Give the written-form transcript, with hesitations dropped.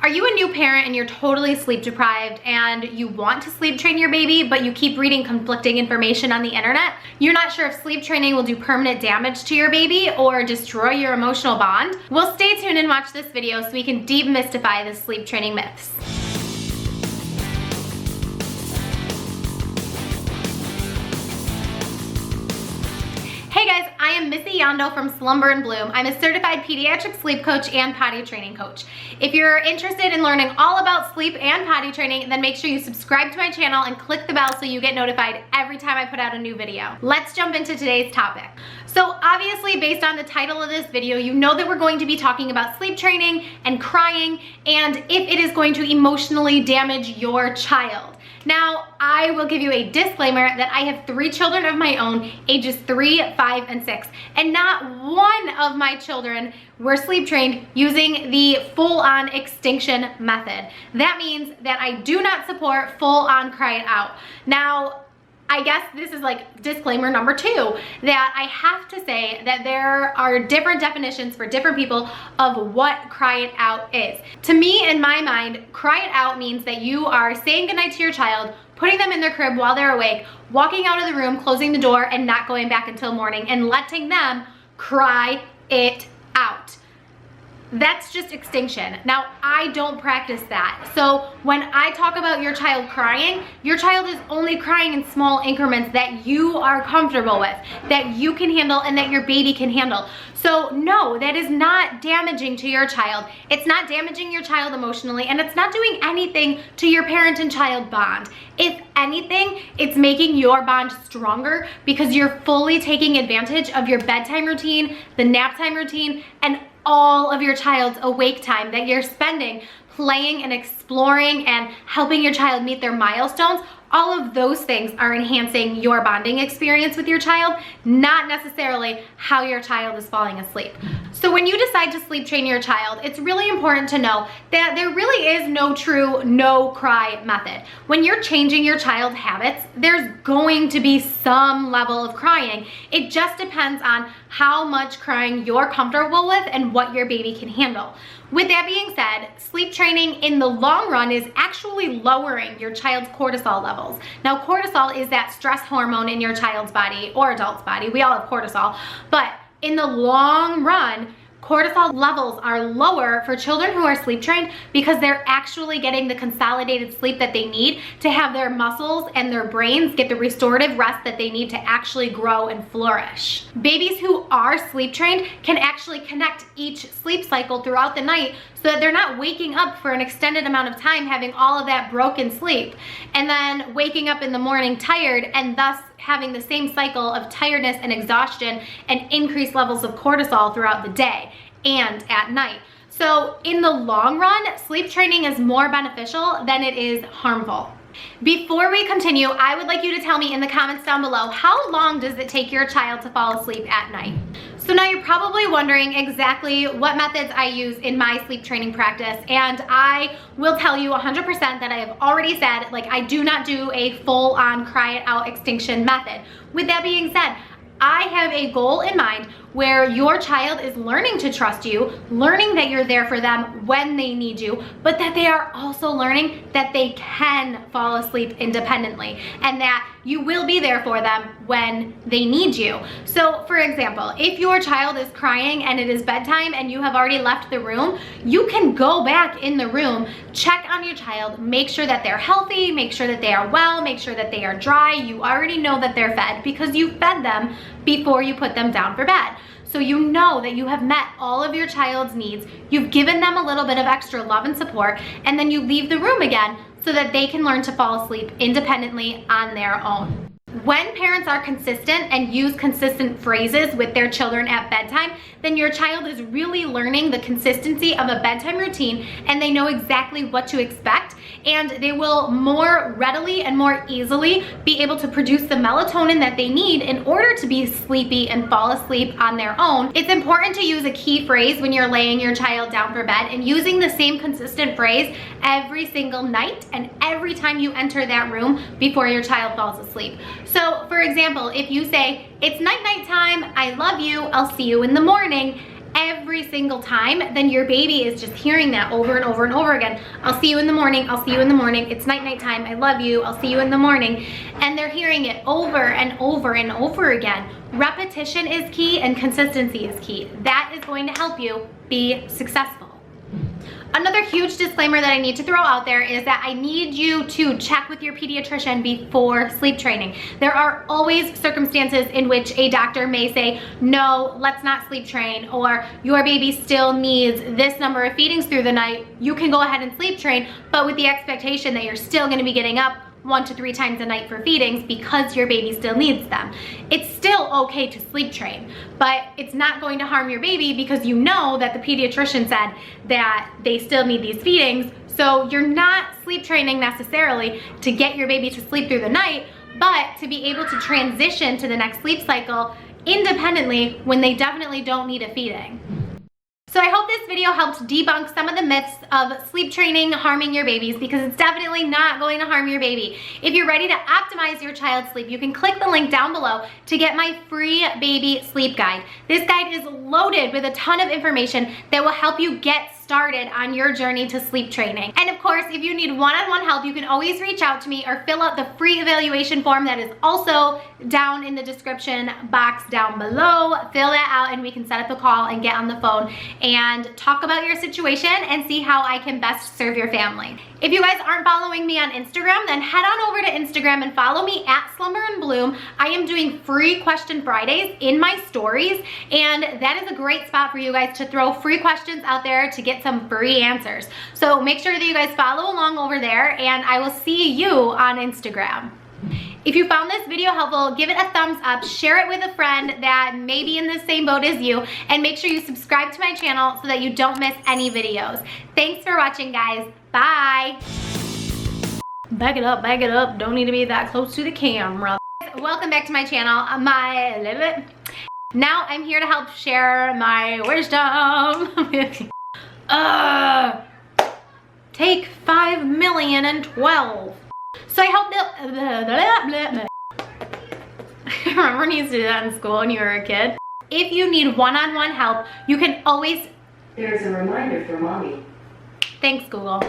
Are you a new parent and you're totally sleep deprived and you want to sleep train your baby, but you keep reading conflicting information on the internet? You're not sure if sleep training will do permanent damage to your baby or destroy your emotional bond? Well, stay tuned and watch this video so we can demystify the sleep training myths. Hey guys, I am Missy Yondo from Slumber and Bloom. I'm a certified pediatric sleep coach and potty training coach. If you're interested in learning all about sleep and potty training, then make sure you subscribe to my channel and click the bell so you get notified every time I put out a new video. Let's jump into today's topic. So obviously, based on the title of this video, you know that we're going to be talking about sleep training and crying and if it is going to emotionally damage your child. Now, I will give you a disclaimer that I have 3 children of my own, ages 3, 5, and 6, and not one of my children were sleep trained using the full-on extinction method. That means that I do not support full-on cry it out. Now, I guess this is like disclaimer number 2, that I have to say that there are different definitions for different people of what cry it out is. To me, in my mind, cry it out means that you are saying goodnight to your child, putting them in their crib while they're awake, walking out of the room, closing the door, and not going back until morning, and letting them cry it out. That's just extinction. Now, I don't practice that. So when I talk about your child crying, your child is only crying in small increments that you are comfortable with, that you can handle, and that your baby can handle. So no, that is not damaging to your child. It's not damaging your child emotionally, and it's not doing anything to your parent and child bond. If anything, it's making your bond stronger because you're fully taking advantage of your bedtime routine, the nap time routine, and all of your child's awake time that you're spending playing and exploring and helping your child meet their milestones. All of those things are enhancing your bonding experience with your child, not necessarily how your child is falling asleep. So when you decide to sleep train your child, it's really important to know that there really is no true no cry method. When you're changing your child's habits, there's going to be some level of crying. It just depends on how much crying you're comfortable with and what your baby can handle. With that being said, sleep training in the long run is actually lowering your child's cortisol levels. Now, cortisol is that stress hormone in your child's body or adult's body. We all have cortisol, but in the long run, cortisol levels are lower for children who are sleep trained because they're actually getting the consolidated sleep that they need to have their muscles and their brains get the restorative rest that they need to actually grow and flourish. Babies who are sleep trained can actually connect each sleep cycle throughout the night so that they're not waking up for an extended amount of time having all of that broken sleep and then waking up in the morning tired and thus having the same cycle of tiredness and exhaustion and increased levels of cortisol throughout the day and at night. So in the long run, sleep training is more beneficial than it is harmful. Before we continue, I would like you to tell me in the comments down below, how long does it take your child to fall asleep at night? So now you're probably wondering exactly what methods I use in my sleep training practice, and I will tell you 100% that I have already said, like, I do not do a full-on cry it out extinction method. With that being said, I have a goal in mind where your child is learning to trust you, learning that you're there for them when they need you, but that they are also learning that they can fall asleep independently and that you will be there for them when they need you. So for example, if your child is crying and it is bedtime and you have already left the room, you can go back in the room, check on your child, make sure that they're healthy, make sure that they are well, make sure that they are dry. You already know that they're fed because you fed them before you put them down for bed. So you know that you have met all of your child's needs, you've given them a little bit of extra love and support, and then you leave the room again so that they can learn to fall asleep independently on their own. When parents are consistent and use consistent phrases with their children at bedtime, then your child is really learning the consistency of a bedtime routine and they know exactly what to expect, and they will more readily and more easily be able to produce the melatonin that they need in order to be sleepy and fall asleep on their own. It's important to use a key phrase when you're laying your child down for bed and using the same consistent phrase every single night and every time you enter that room before your child falls asleep. So for example, if you say, "It's night time, I love you, I'll see you in the morning," every single time, then your baby is just hearing that over and over and over again. I'll see you in the morning, I'll see you in the morning, it's night time, I love you, I'll see you in the morning. And they're hearing it over and over and over again. Repetition is key and consistency is key. That is going to help you be successful. Another huge disclaimer that I need to throw out there is that I need you to check with your pediatrician before sleep training. There are always circumstances in which a doctor may say, no, let's not sleep train, or your baby still needs this number of feedings through the night. You can go ahead and sleep train, but with the expectation that you're still gonna be getting up 1 to 3 times a night for feedings because your baby still needs them. It's still okay to sleep train, but it's not going to harm your baby because you know that the pediatrician said that they still need these feedings. So you're not sleep training necessarily to get your baby to sleep through the night, but to be able to transition to the next sleep cycle independently when they definitely don't need a feeding. So I hope this video helped debunk some of the myths of sleep training harming your babies, because it's definitely not going to harm your baby. If you're ready to optimize your child's sleep, you can click the link down below to get my free baby sleep guide. This guide is loaded with a ton of information that will help you get started on your journey to sleep training. And of course, if you need one-on-one help, you can always reach out to me or fill out the free evaluation form that is also down in the description box down below. Fill that out and we can set up a call and get on the phone and talk about your situation and see how I can best serve your family. If you guys aren't following me on Instagram, then head on over to Instagram and follow me at Slumber and Bloom. I am doing free question Fridays in my stories, and that is a great spot for you guys to throw free questions out there to get some free answers. So make sure that you guys follow along over there, and I will see you on Instagram. If you found this video helpful, give it a thumbs up, share it with a friend that may be in the same boat as you, and make sure you subscribe to my channel so that you don't miss any videos. Thanks for watching, guys. Bye. Back it up. Don't need to be that close to the camera. Welcome back to my channel. Now I'm here to help share my wisdom. Take 5,012,000. So I hope that, remember when you used to do that in school when you were a kid? If you need one-on-one help, you can always... There's a reminder for mommy. Thanks, Google.